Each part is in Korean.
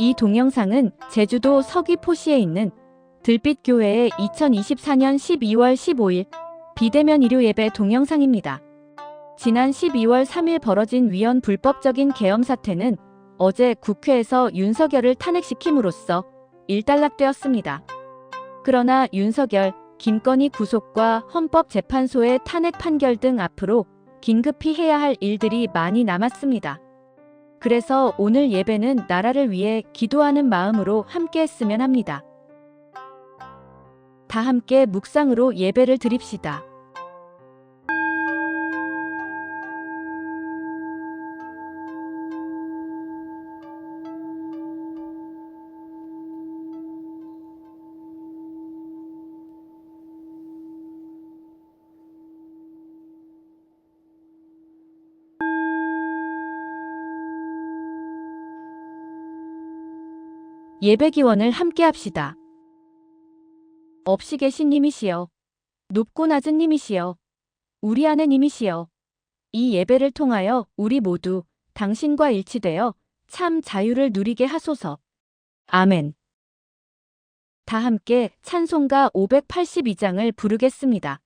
이 동영상은 제주도 서귀포시에 있는 들빛교회의 2024년 12월 15일 비대면 일요 예배 동영상입니다. 지난 12월 3일 벌어진 위헌 불법적인 계엄 사태는 어제 국회에서 윤석열을 탄핵시킴으로써 일단락되었습니다. 그러나 윤석열, 김건희 구속과 헌법재판소의 탄핵 판결 등 앞으로 긴급히 해야 할 일들이 많이 남았습니다. 그래서 오늘 예배는 나라를 위해 기도하는 마음으로 함께 했으면 합니다. 다 함께 묵상으로 예배를 드립시다. 예배 기원을 함께 합시다. 없이 계신 님이시여, 높고 낮은 님이시여, 우리 안에 님이시여, 이 예배를 통하여 우리 모두 당신과 일치되어 참 자유를 누리게 하소서. 아멘. 다 함께 찬송가 582장을 부르겠습니다.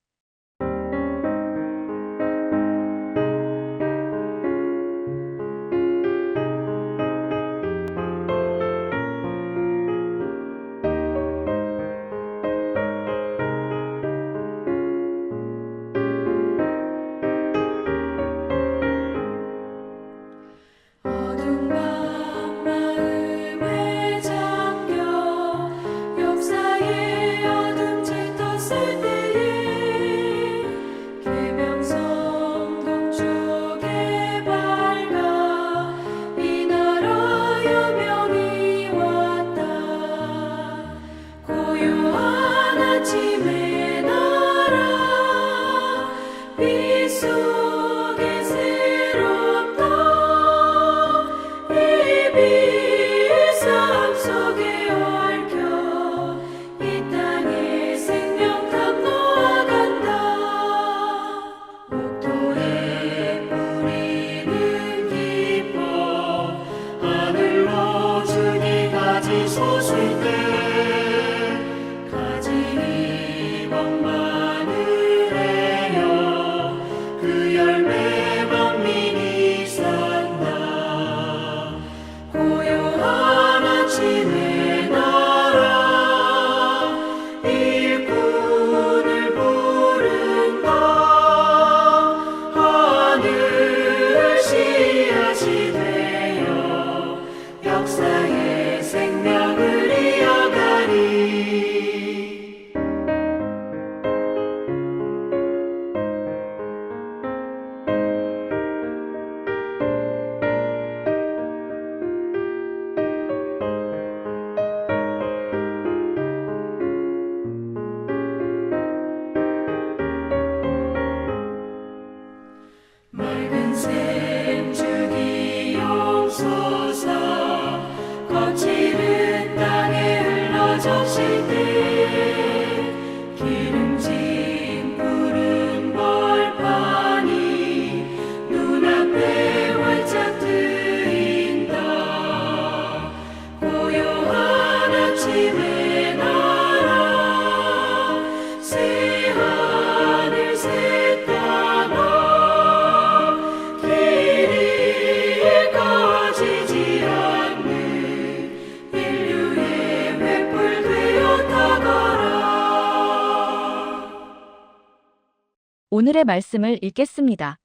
오늘의 말씀을 읽겠습니다.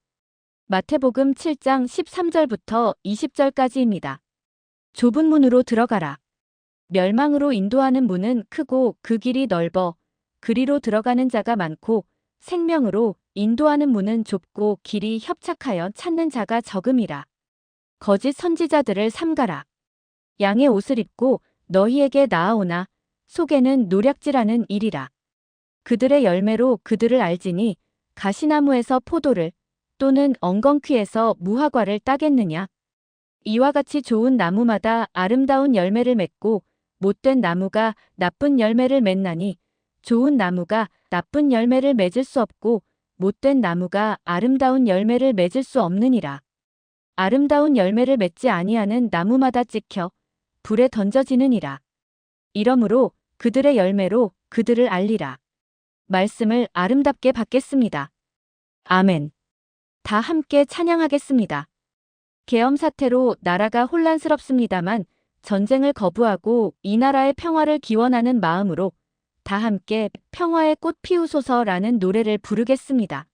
마태복음 7장 13절부터 20절까지입니다. 좁은 문으로 들어가라. 멸망으로 인도하는 문은 크고 그 길이 넓어 그리로 들어가는 자가 많고 생명으로 인도하는 문은 좁고 길이 협착하여 찾는 자가 적음이라. 거짓 선지자들을 삼가라. 양의 옷을 입고 너희에게 나아오나 속에는 노략질하는 일이라. 그들의 열매로 그들을 알지니 가시나무에서 포도를 또는 엉겅퀴에서 무화과를 따겠느냐. 이와 같이 좋은 나무마다 아름다운 열매를 맺고 못된 나무가 나쁜 열매를 맺나니 좋은 나무가 나쁜 열매를 맺을 수 없고 못된 나무가 아름다운 열매를 맺을 수 없느니라. 아름다운 열매를 맺지 아니하는 나무마다 찍혀 불에 던져지느니라. 이러므로 그들의 열매로 그들을 알리라. 말씀을 아름답게 받겠습니다. 아멘. 다 함께 찬양하겠습니다. 계엄 사태로 나라가 혼란스럽습니다만 전쟁을 거부하고 이 나라의 평화를 기원하는 마음으로 다 함께 평화의 꽃 피우소서라는 노래를 부르겠습니다.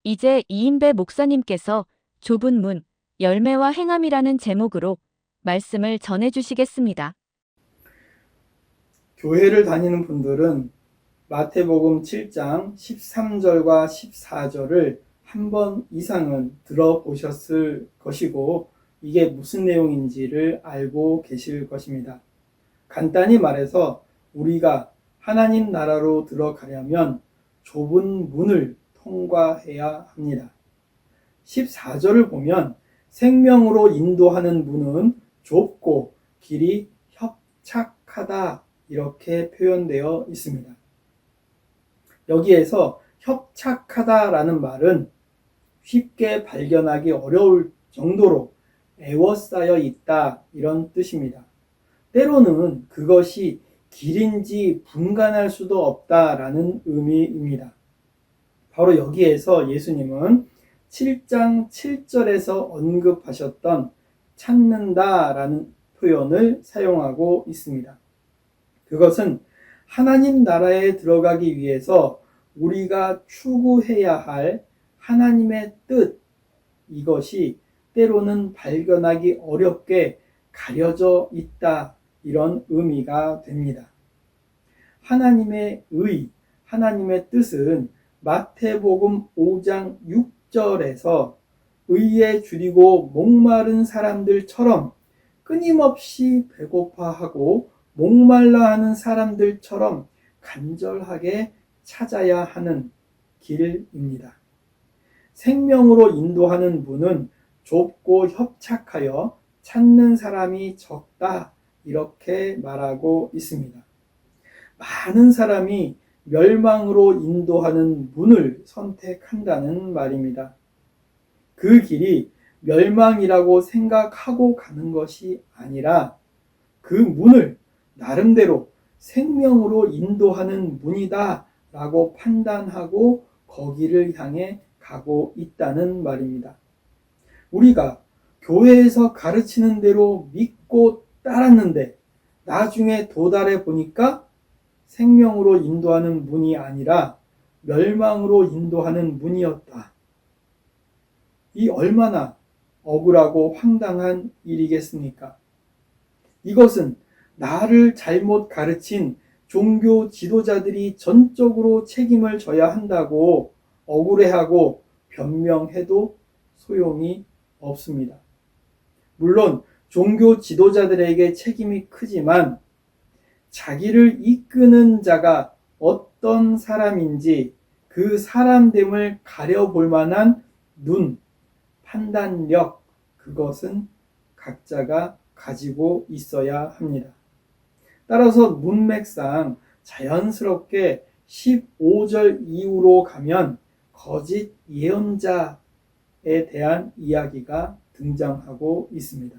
이제 이인배 목사님께서 좁은 문, 열매와 행함이라는 제목으로 말씀을 전해주시겠습니다. 교회를 다니는 분들은 마태복음 7장 13절과 14절을 한 번 이상은 들어보셨을 것이고 이게 무슨 내용인지를 알고 계실 것입니다. 간단히 말해서 우리가 하나님 나라로 들어가려면 좁은 문을 통과해야 합니다. 14절을 보면 생명으로 인도하는 문은 좁고 길이 협착하다 이렇게 표현되어 있습니다. 여기에서 협착하다라는 말은 쉽게 발견하기 어려울 정도로 애워싸여 있다 이런 뜻입니다. 때로는 그것이 길인지 분간할 수도 없다라는 의미입니다. 바로 여기에서 예수님은 7장 7절에서 언급하셨던 찾는다라는 표현을 사용하고 있습니다. 그것은 하나님 나라에 들어가기 위해서 우리가 추구해야 할 하나님의 뜻, 이것이 때로는 발견하기 어렵게 가려져 있다, 이런 의미가 됩니다. 하나님의 의, 하나님의 뜻은 마태복음 5장 6절에서 의에 줄이고 목마른 사람들처럼 끊임없이 배고파하고 목말라 하는 사람들처럼 간절하게 찾아야 하는 길입니다. 생명으로 인도하는 문은 좁고 협착하여 찾는 사람이 적다, 이렇게 말하고 있습니다. 많은 사람이 멸망으로 인도하는 문을 선택한다는 말입니다. 그 길이 멸망이라고 생각하고 가는 것이 아니라 그 문을 나름대로 생명으로 인도하는 문이다 라고 판단하고 거기를 향해 가고 있다는 말입니다. 우리가 교회에서 가르치는 대로 믿고 따랐는데 나중에 도달해 보니까 생명으로 인도하는 문이 아니라 멸망으로 인도하는 문이었다. 이 얼마나 억울하고 황당한 일이겠습니까? 이것은 나를 잘못 가르친 종교 지도자들이 전적으로 책임을 져야 한다고 억울해하고 변명해도 소용이 없습니다. 물론 종교 지도자들에게 책임이 크지만 자기를 이끄는 자가 어떤 사람인지 그 사람됨을 가려볼 만한 눈, 판단력, 그것은 각자가 가지고 있어야 합니다. 따라서 문맥상 자연스럽게 15절 이후로 가면 거짓 예언자에 대한 이야기가 등장하고 있습니다.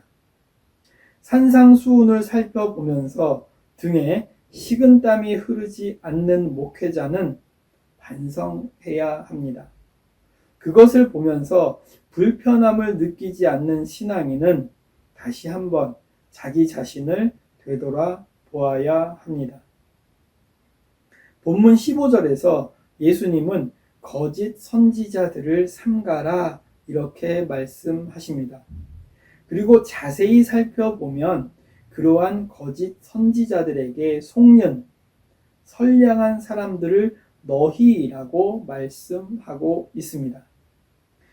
산상수훈을 살펴보면서 등에 식은땀이 흐르지 않는 목회자는 반성해야 합니다. 그것을 보면서 불편함을 느끼지 않는 신앙인은 다시 한번 자기 자신을 되돌아 보아야 합니다. 본문 15절에서 예수님은 거짓 선지자들을 삼가라 이렇게 말씀하십니다. 그리고 자세히 살펴보면 그러한 거짓 선지자들에게 속는 선량한 사람들을 너희라고 말씀하고 있습니다.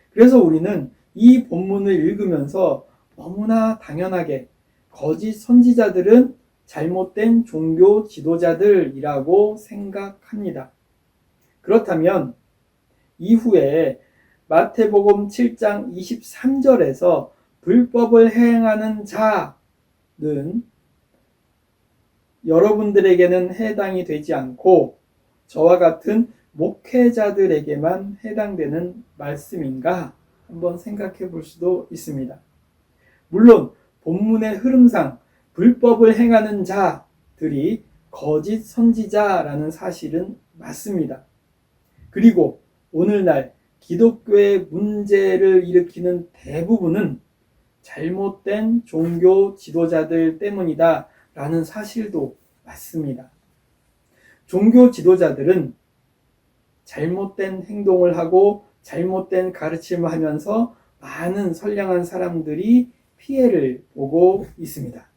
그래서 우리는 이 본문을 읽으면서 너무나 당연하게 거짓 선지자들은 잘못된 종교 지도자들이라고 생각합니다. 그렇다면 이후에 마태복음 7장 23절에서 불법을 행하는 자는 여러분들에게는 해당이 되지 않고 저와 같은 목회자들에게만 해당되는 말씀인가 한번 생각해 볼 수도 있습니다. 물론 본문의 흐름상 불법을 행하는 자들이 거짓 선지자라는 사실은 맞습니다. 그리고 오늘날 기독교의 문제를 일으키는 대부분은 잘못된 종교 지도자들 때문이다 라는 사실도 맞습니다. 종교 지도자들은 잘못된 행동을 하고 잘못된 가르침을 하면서 많은 선량한 사람들이 피해를 보고 있습니다.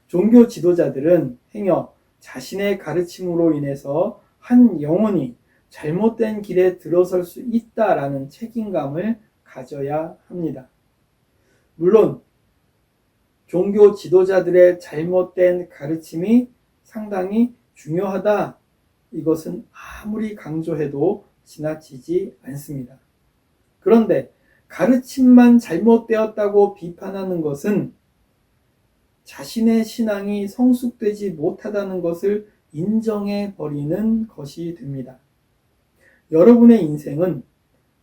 종교 지도자들은 행여 자신의 가르침으로 인해서 한 영혼이 잘못된 길에 들어설 수 있다라는 책임감을 가져야 합니다. 물론 종교 지도자들의 잘못된 가르침이 상당히 중요하다. 이것은 아무리 강조해도 지나치지 않습니다. 그런데 가르침만 잘못되었다고 비판하는 것은 자신의 신앙이 성숙되지 못하다는 것을 인정해 버리는 것이 됩니다. 여러분의 인생은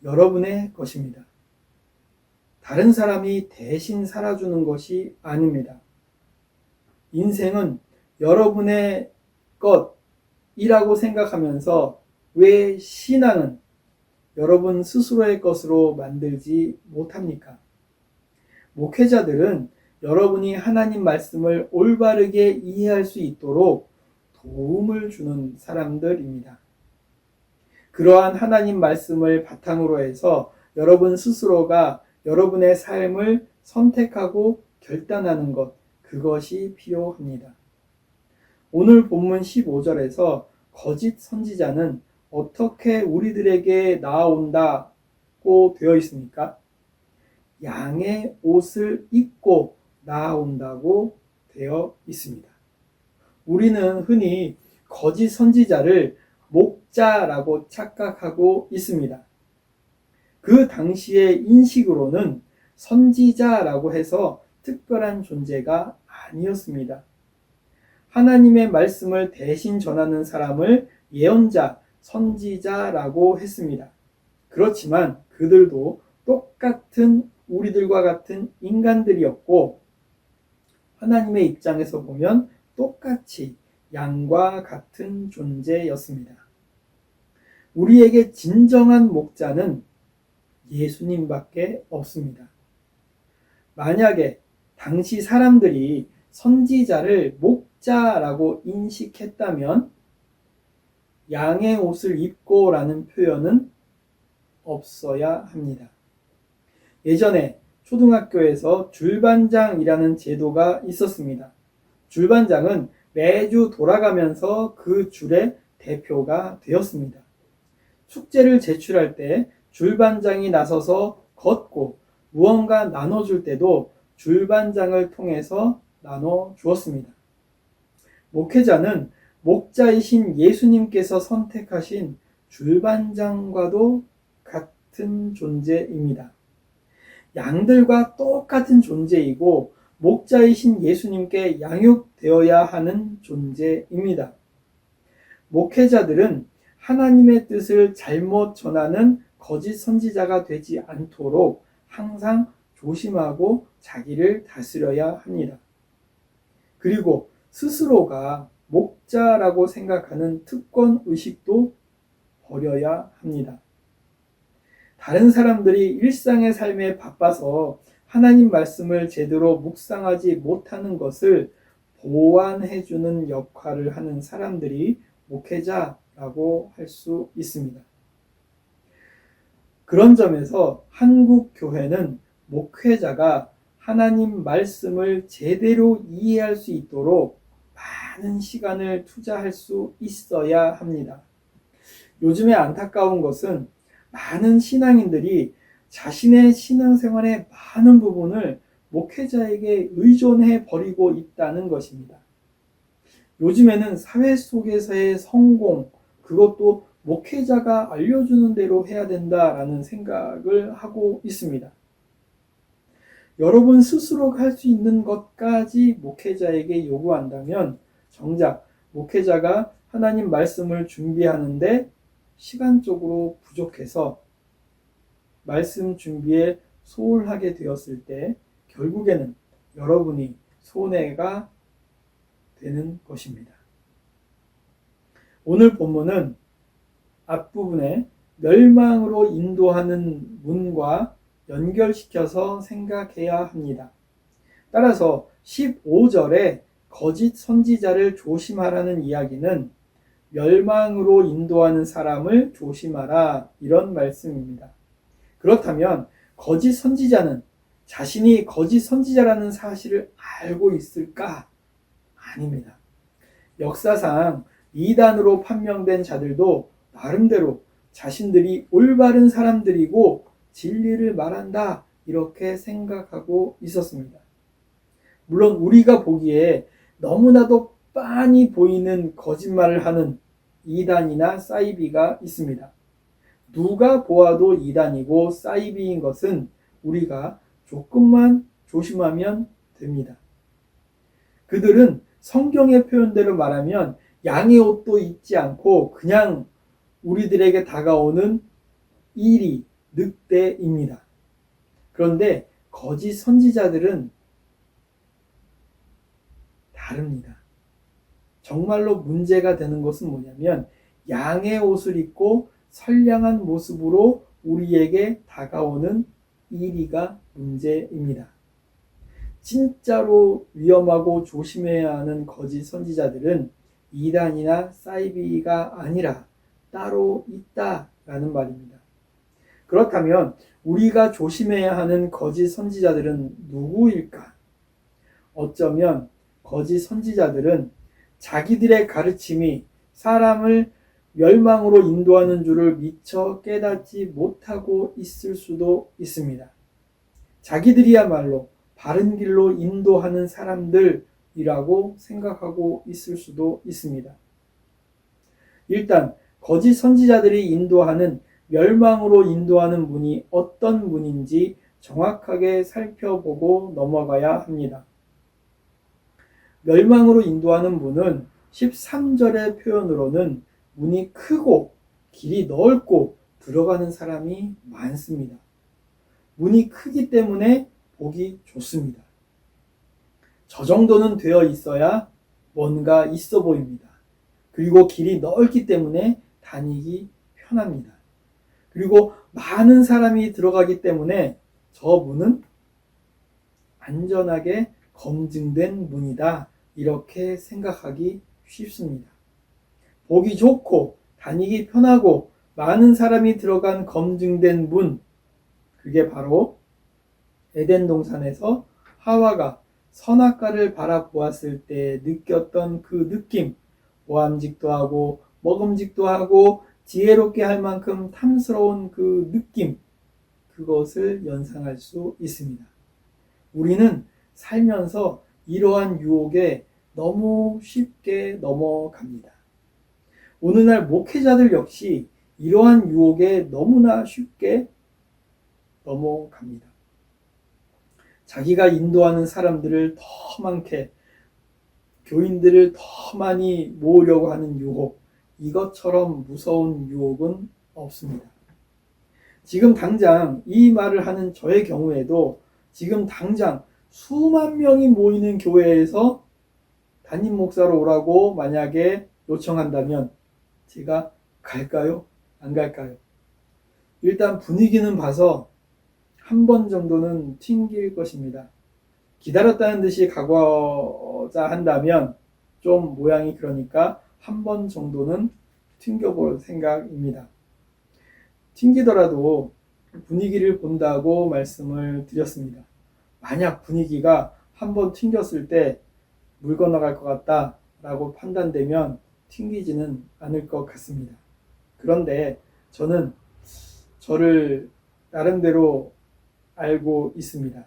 여러분의 것입니다. 다른 사람이 대신 살아주는 것이 아닙니다. 인생은 여러분의 것이라고 생각하면서 왜 신앙은 여러분 스스로의 것으로 만들지 못합니까? 목회자들은 여러분이 하나님 말씀을 올바르게 이해할 수 있도록 도움을 주는 사람들입니다. 그러한 하나님 말씀을 바탕으로 해서 여러분 스스로가 여러분의 삶을 선택하고 결단하는 것, 그것이 필요합니다. 오늘 본문 15절에서 거짓 선지자는 어떻게 우리들에게 나아온다고 되어 있습니까? 양의 옷을 입고 나아온다고 되어 있습니다. 우리는 흔히 거짓 선지자를 목자라고 착각하고 있습니다. 그 당시의 인식으로는 선지자라고 해서 특별한 존재가 아니었습니다. 하나님의 말씀을 대신 전하는 사람을 예언자, 선지자라고 했습니다. 그렇지만 그들도 똑같은 우리들과 같은 인간들이었고 하나님의 입장에서 보면 똑같이 양과 같은 존재였습니다. 우리에게 진정한 목자는 예수님밖에 없습니다. 만약에 당시 사람들이 선지자를 목자라고 인식했다면 양의 옷을 입고 라는 표현은 없어야 합니다. 예전에 초등학교에서 줄반장이라는 제도가 있었습니다. 줄반장은 매주 돌아가면서 그 줄의 대표가 되었습니다. 숙제를 제출할 때 줄반장이 나서서 걷고 무언가 나눠줄 때도 줄반장을 통해서 나눠 주었습니다. 목회자는 목자이신 예수님께서 선택하신 줄반장과도 같은 존재입니다. 양들과 똑같은 존재이고 목자이신 예수님께 양육되어야 하는 존재입니다. 목회자들은 하나님의 뜻을 잘못 전하는 거짓 선지자가 되지 않도록 항상 조심하고 자기를 다스려야 합니다. 그리고 스스로가 목자라고 생각하는 특권 의식도 버려야 합니다. 다른 사람들이 일상의 삶에 바빠서 하나님 말씀을 제대로 묵상하지 못하는 것을 보완해주는 역할을 하는 사람들이 목회자라고 할 수 있습니다. 그런 점에서 한국 교회는 목회자가 하나님 말씀을 제대로 이해할 수 있도록 많은 시간을 투자할 수 있어야 합니다. 요즘에 안타까운 것은 많은 신앙인들이 자신의 신앙생활의 많은 부분을 목회자에게 의존해 버리고 있다는 것입니다. 요즘에는 사회 속에서의 성공, 그것도 목회자가 알려주는 대로 해야 된다라는 생각을 하고 있습니다. 여러분 스스로가 할 수 있는 것까지 목회자에게 요구한다면 정작 목회자가 하나님 말씀을 준비하는데 시간적으로 부족해서 말씀 준비에 소홀하게 되었을 때 결국에는 여러분이 손해가 되는 것입니다. 오늘 본문은 앞부분에 멸망으로 인도하는 문과 연결시켜서 생각해야 합니다. 따라서 15절에 거짓 선지자를 조심하라는 이야기는 멸망으로 인도하는 사람을 조심하라 이런 말씀입니다. 그렇다면 거짓 선지자는 자신이 거짓 선지자라는 사실을 알고 있을까? 아닙니다. 역사상 이단으로 판명된 자들도 나름대로 자신들이 올바른 사람들이고 진리를 말한다 이렇게 생각하고 있었습니다. 물론 우리가 보기에 너무나도 빤히 보이는 거짓말을 하는 이단이나 사이비가 있습니다. 누가 보아도 이단이고 사이비인 것은 우리가 조금만 조심하면 됩니다. 그들은 성경의 표현대로 말하면 양의 옷도 입지 않고 그냥 우리들에게 다가오는 이리, 늑대입니다. 그런데 거짓 선지자들은 다릅니다. 정말로 문제가 되는 것은 뭐냐면 양의 옷을 입고 선량한 모습으로 우리에게 다가오는 이리가 문제입니다. 진짜로 위험하고 조심해야 하는 거짓 선지자들은 이단이나 사이비가 아니라 따로 있다라는 말입니다. 그렇다면 우리가 조심해야 하는 거짓 선지자들은 누구일까? 어쩌면 거짓 선지자들은 자기들의 가르침이 사람을 멸망으로 인도하는 줄을 미처 깨닫지 못하고 있을 수도 있습니다. 자기들이야말로 바른 길로 인도하는 사람들이라고 생각하고 있을 수도 있습니다. 일단 거짓 선지자들이 인도하는 멸망으로 인도하는 문이 어떤 문인지 정확하게 살펴보고 넘어가야 합니다. 멸망으로 인도하는 문은 13절의 표현으로는 문이 크고 길이 넓고 들어가는 사람이 많습니다. 문이 크기 때문에 보기 좋습니다. 저 정도는 되어 있어야 뭔가 있어 보입니다. 그리고 길이 넓기 때문에 다니기 편합니다. 그리고 많은 사람이 들어가기 때문에 저 문은 안전하게 검증된 문이다. 이렇게 생각하기 쉽습니다. 보기 좋고 다니기 편하고 많은 사람이 들어간 검증된 문, 그게 바로 에덴 동산에서 하와가 선악과를 바라보았을 때 느꼈던 그 느낌, 모함직도 하고 먹음직도 하고 지혜롭게 할 만큼 탐스러운 그 느낌, 그것을 연상할 수 있습니다. 우리는 살면서 이러한 유혹에 너무 쉽게 넘어갑니다. 오늘날 목회자들 역시 이러한 유혹에 너무나 쉽게 넘어갑니다. 자기가 인도하는 사람들을 더 많게, 교인들을 더 많이 모으려고 하는 유혹, 이것처럼 무서운 유혹은 없습니다. 지금 당장 이 말을 하는 저의 경우에도 지금 당장 수만 명이 모이는 교회에서 담임 목사로 오라고 만약에 요청한다면 제가 갈까요? 안 갈까요? 일단 분위기는 봐서 한 번 정도는 튕길 것입니다. 기다렸다는 듯이 가고자 한다면 좀 모양이 그러니까 한 번 정도는 튕겨볼 생각입니다. 튕기더라도 분위기를 본다고 말씀을 드렸습니다. 만약 분위기가 한 번 튕겼을 때 물 건너갈 것 같다 라고 판단되면 튕기지는 않을 것 같습니다. 그런데 저는 저를 나름대로 알고 있습니다.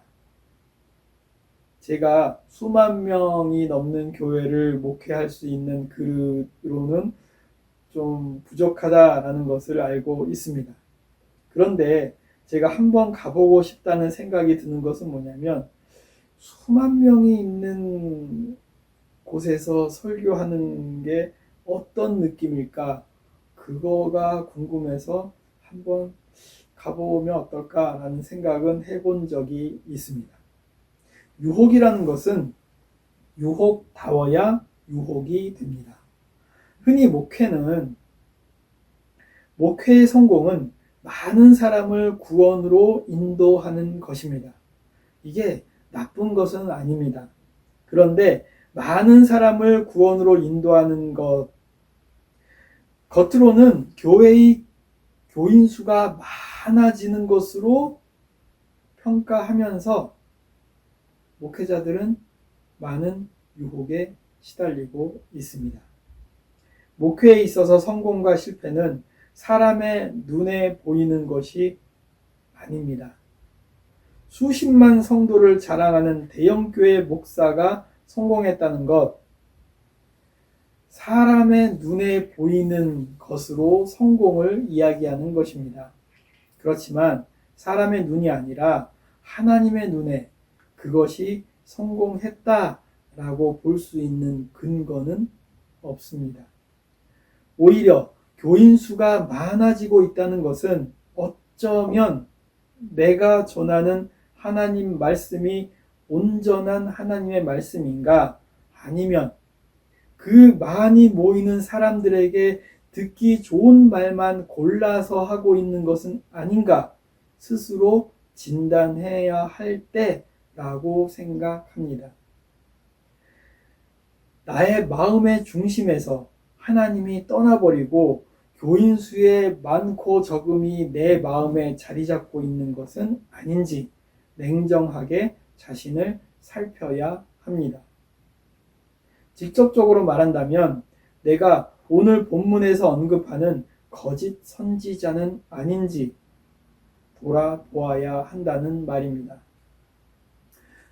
제가 수만 명이 넘는 교회를 목회할 수 있는 그로는 좀 부족하다라는 것을 알고 있습니다. 그런데 제가 한번 가보고 싶다는 생각이 드는 것은 뭐냐면 수만 명이 있는 곳에서 설교하는 게 어떤 느낌일까? 그거가 궁금해서 한번 가보면 어떨까라는 생각은 해본 적이 있습니다. 유혹이라는 것은 유혹다워야 유혹이 됩니다. 흔히 목회의 성공은 많은 사람을 구원으로 인도하는 것입니다. 이게 나쁜 것은 아닙니다. 그런데 많은 사람을 구원으로 인도하는 것, 겉으로는 교회의 교인 수가 많아지는 것으로 평가하면서 목회자들은 많은 유혹에 시달리고 있습니다. 목회에 있어서 성공과 실패는 사람의 눈에 보이는 것이 아닙니다. 수십만 성도를 자랑하는 대형교회 목사가 성공했다는 것, 사람의 눈에 보이는 것으로 성공을 이야기하는 것입니다. 그렇지만 사람의 눈이 아니라 하나님의 눈에 그것이 성공했다라는 라고 볼 수 있는 근거는 없습니다. 오히려 교인 수가 많아지고 있다는 것은 어쩌면 내가 전하는 하나님 말씀이 온전한 하나님의 말씀인가, 아니면 그 많이 모이는 사람들에게 듣기 좋은 말만 골라서 하고 있는 것은 아닌가 스스로 진단해야 할 때라고 생각합니다. 나의 마음의 중심에서 하나님이 떠나버리고 교인 수의 많고 적음이 내 마음에 자리 잡고 있는 것은 아닌지 냉정하게 자신을 살펴야 합니다. 직접적으로 말한다면 내가 오늘 본문에서 언급하는 거짓 선지자는 아닌지 돌아보아야 한다는 말입니다.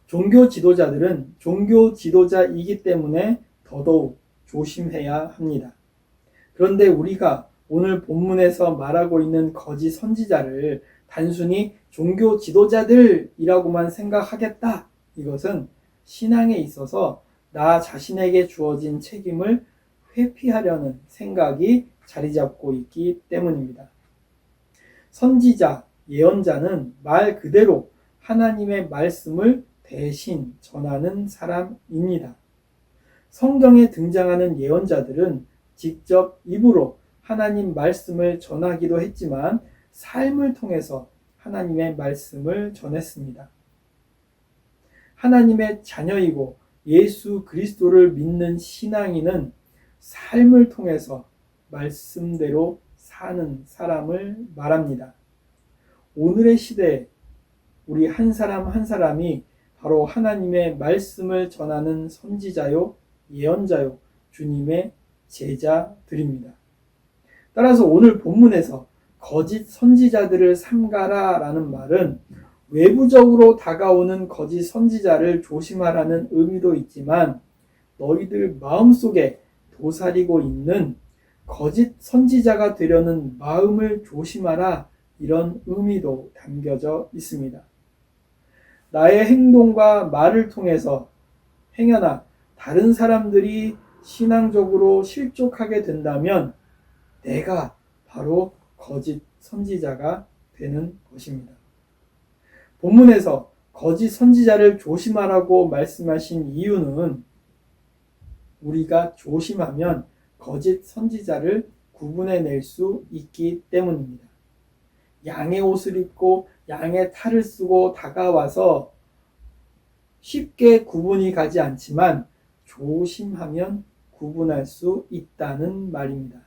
종교 지도자들은 종교 지도자이기 때문에 더더욱 조심해야 합니다. 그런데 우리가 오늘 본문에서 말하고 있는 거짓 선지자를 단순히 종교 지도자들이라고만 생각하겠다. 이것은 신앙에 있어서 나 자신에게 주어진 책임을 회피하려는 생각이 자리 잡고 있기 때문입니다. 선지자, 예언자는 말 그대로 하나님의 말씀을 대신 전하는 사람입니다. 성경에 등장하는 예언자들은 직접 입으로 하나님 말씀을 전하기도 했지만 삶을 통해서 하나님의 말씀을 전했습니다. 하나님의 자녀이고 예수 그리스도를 믿는 신앙인은 삶을 통해서 말씀대로 사는 사람을 말합니다. 오늘의 시대에 우리 한 사람 한 사람이 바로 하나님의 말씀을 전하는 선지자요, 예언자요, 주님의 제자들입니다. 따라서 오늘 본문에서 거짓 선지자들을 삼가라 라는 말은 외부적으로 다가오는 거짓 선지자를 조심하라는 의미도 있지만 너희들 마음속에 도사리고 있는 거짓 선지자가 되려는 마음을 조심하라, 이런 의미도 담겨져 있습니다. 나의 행동과 말을 통해서 행여나 다른 사람들이 신앙적으로 실족하게 된다면 내가 바로 거짓 선지자가 되는 것입니다. 본문에서 거짓 선지자를 조심하라고 말씀하신 이유는 우리가 조심하면 거짓 선지자를 구분해낼 수 있기 때문입니다. 양의 옷을 입고 양의 탈을 쓰고 다가와서 쉽게 구분이 가지 않지만 조심하면 구분할 수 있다는 말입니다.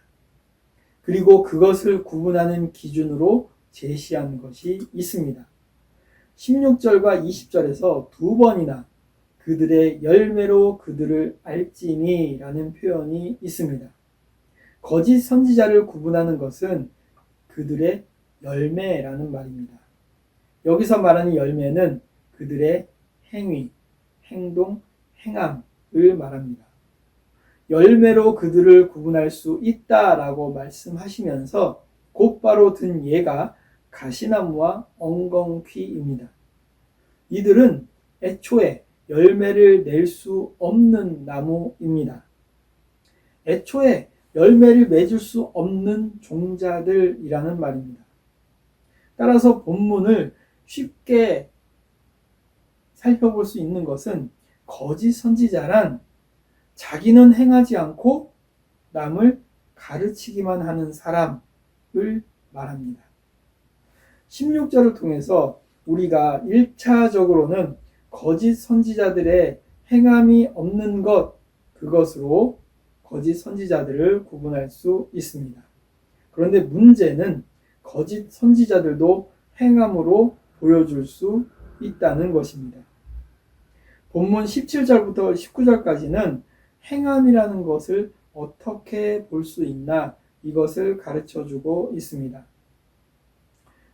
그리고 그것을 구분하는 기준으로 제시한 것이 있습니다. 16절과 20절에서 두 번이나 그들의 열매로 그들을 알지니 라는 표현이 있습니다. 거짓 선지자를 구분하는 것은 그들의 열매라는 말입니다. 여기서 말하는 열매는 그들의 행위, 행동, 행함을 말합니다. 열매로 그들을 구분할 수 있다라고 말씀하시면서 곧바로 든 예가 가시나무와 엉겅퀴입니다. 이들은 애초에 열매를 낼 수 없는 나무입니다. 애초에 열매를 맺을 수 없는 종자들이라는 말입니다. 따라서 본문을 쉽게 살펴볼 수 있는 것은 거짓 선지자란 자기는 행하지 않고 남을 가르치기만 하는 사람을 말합니다. 16절을 통해서 우리가 1차적으로는 거짓 선지자들의 행함이 없는 것, 그것으로 거짓 선지자들을 구분할 수 있습니다. 그런데 문제는 거짓 선지자들도 행함으로 보여줄 수 있다는 것입니다. 본문 17절부터 19절까지는 행함이라는 것을 어떻게 볼 수 있나, 이것을 가르쳐주고 있습니다.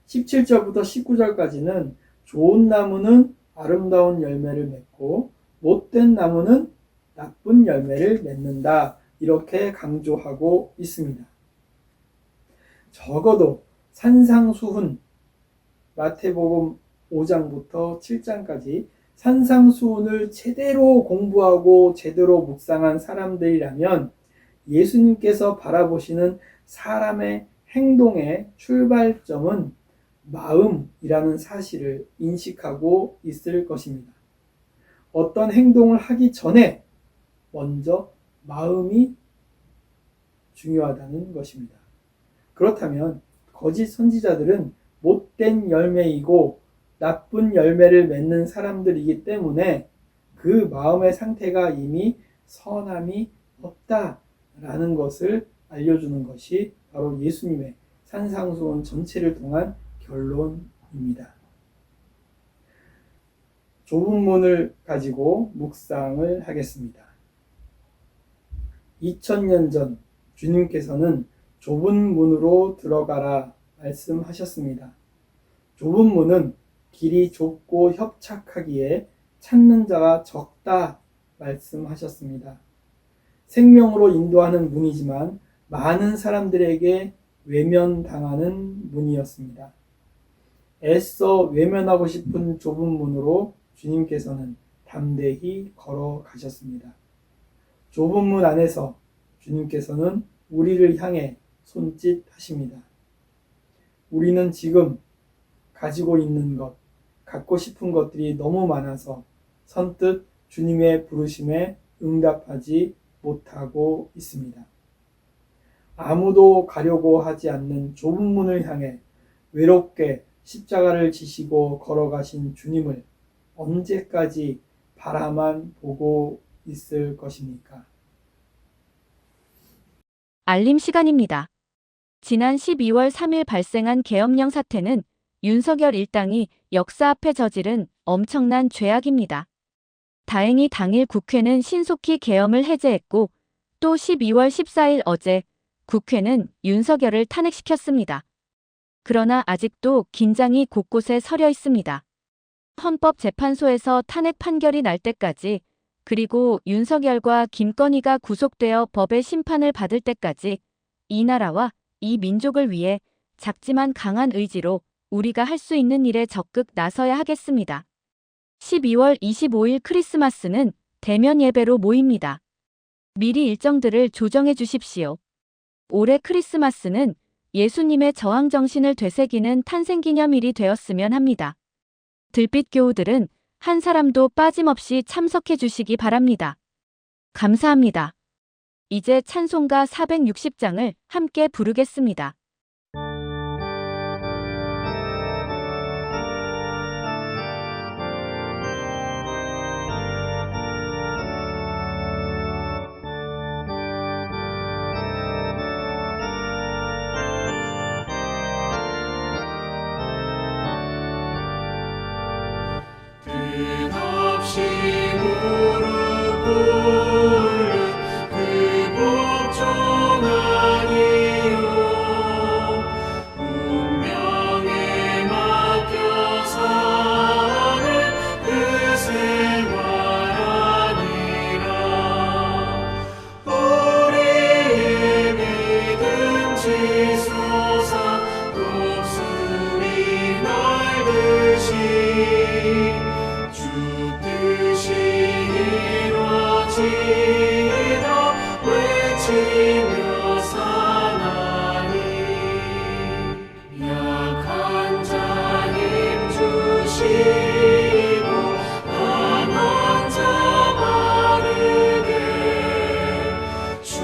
17절부터 19절까지는 좋은 나무는 아름다운 열매를 맺고 못된 나무는 나쁜 열매를 맺는다, 이렇게 강조하고 있습니다. 적어도 산상수훈, 마태복음 5장부터 7장까지 산상수훈을 제대로 공부하고 제대로 묵상한 사람들이라면 예수님께서 바라보시는 사람의 행동의 출발점은 마음이라는 사실을 인식하고 있을 것입니다. 어떤 행동을 하기 전에 먼저 마음이 중요하다는 것입니다. 그렇다면 거짓 선지자들은 못된 열매이고 나쁜 열매를 맺는 사람들이기 때문에 그 마음의 상태가 이미 선함이 없다라는 것을 알려주는 것이 바로 예수님의 산상수훈 전체를 통한 결론입니다. 좁은 문을 가지고 묵상을 하겠습니다. 2000년 전 주님께서는 좁은 문으로 들어가라 말씀하셨습니다. 좁은 문은 길이 좁고 협착하기에 찾는 자가 적다 말씀하셨습니다. 생명으로 인도하는 문이지만 많은 사람들에게 외면당하는 문이었습니다. 애써 외면하고 싶은 좁은 문으로 주님께서는 담대히 걸어가셨습니다. 좁은 문 안에서 주님께서는 우리를 향해 손짓하십니다. 우리는 지금 가지고 있는 것, 갖고 싶은 것들이 너무 많아서 선뜻 주님의 부르심에 응답하지 못하고 있습니다. 아무도 가려고 하지 않는 좁은 문을 향해 외롭게 십자가를 지시고 걸어가신 주님을 언제까지 바라만 보고 있을 것입니까? 알림 시간입니다. 지난 12월 3일 발생한 계엄령 사태는 윤석열 일당이 역사 앞에 저지른 엄청난 죄악입니다. 다행히 당일 국회는 신속히 계엄을 해제했고 또 12월 14일 어제 국회는 윤석열을 탄핵시켰습니다. 그러나 아직도 긴장이 곳곳에 서려 있습니다. 헌법재판소에서 탄핵 판결이 날 때까지 그리고 윤석열과 김건희가 구속되어 법의 심판을 받을 때까지 이 나라와 이 민족을 위해 작지만 강한 의지로 우리가 할 수 있는 일에 적극 나서야 하겠습니다. 12월 25일 크리스마스는 대면 예배로 모입니다. 미리 일정들을 조정해 주십시오. 올해 크리스마스는 예수님의 저항 정신을 되새기는 탄생기념일이 되었으면 합니다. 들빛 교우들은 한 사람도 빠짐없이 참석해 주시기 바랍니다. 감사합니다. 이제 찬송가 460장을 함께 부르겠습니다. 끝없이 무릎 꿇는 그 복종하니요 운명에 맡겨 사는 그 생활 아니라 우리의 믿음 지솟아 독수리 날듯이 주 뜻이 이루어지리라 외치며 사나니 약한 자 힘 주시고 강한 자 바르게 주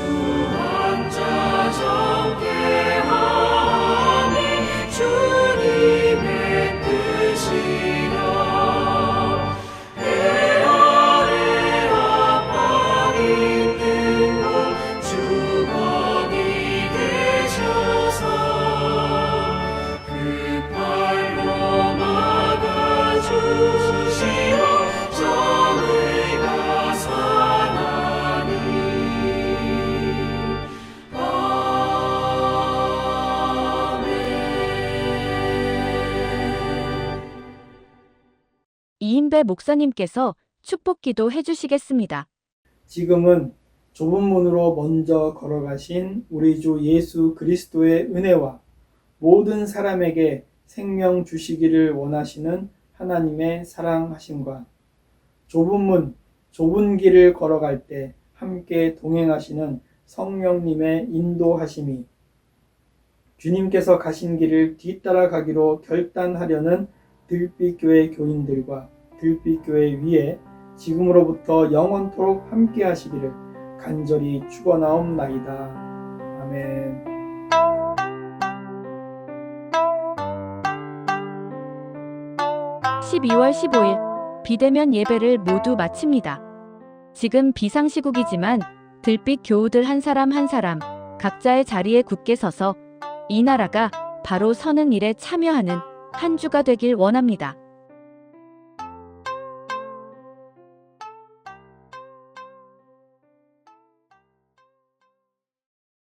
한자 정케 하니 주님의 뜻이라 해 아래 압박이 뜨고 주 거기 계셔서 그 팔로 막아주시어 정의가 사나니 아멘. 이인배 목사님께서 축복기도 해주시겠습니다. 지금은 좁은 문으로 먼저 걸어가신 우리 주 예수 그리스도의 은혜와 모든 사람에게 생명 주시기를 원하시는 하나님의 사랑하심과 좁은 문, 좁은 길을 걸어갈 때 함께 동행하시는 성령님의 인도하심이 주님께서 가신 길을 뒤따라가기로 결단하려는 들빛교회 교인들과 들빛교회 위에 지금으로부터 영원토록 함께 하시기를 간절히 축원하옵나이다. 아멘. 12월 15일 비대면 예배를 모두 마칩니다. 지금 비상시국이지만 들빛 교우들 한 사람 한 사람 각자의 자리에 굳게 서서 이 나라가 바로 서는 일에 참여하는 한 주가 되길 원합니다.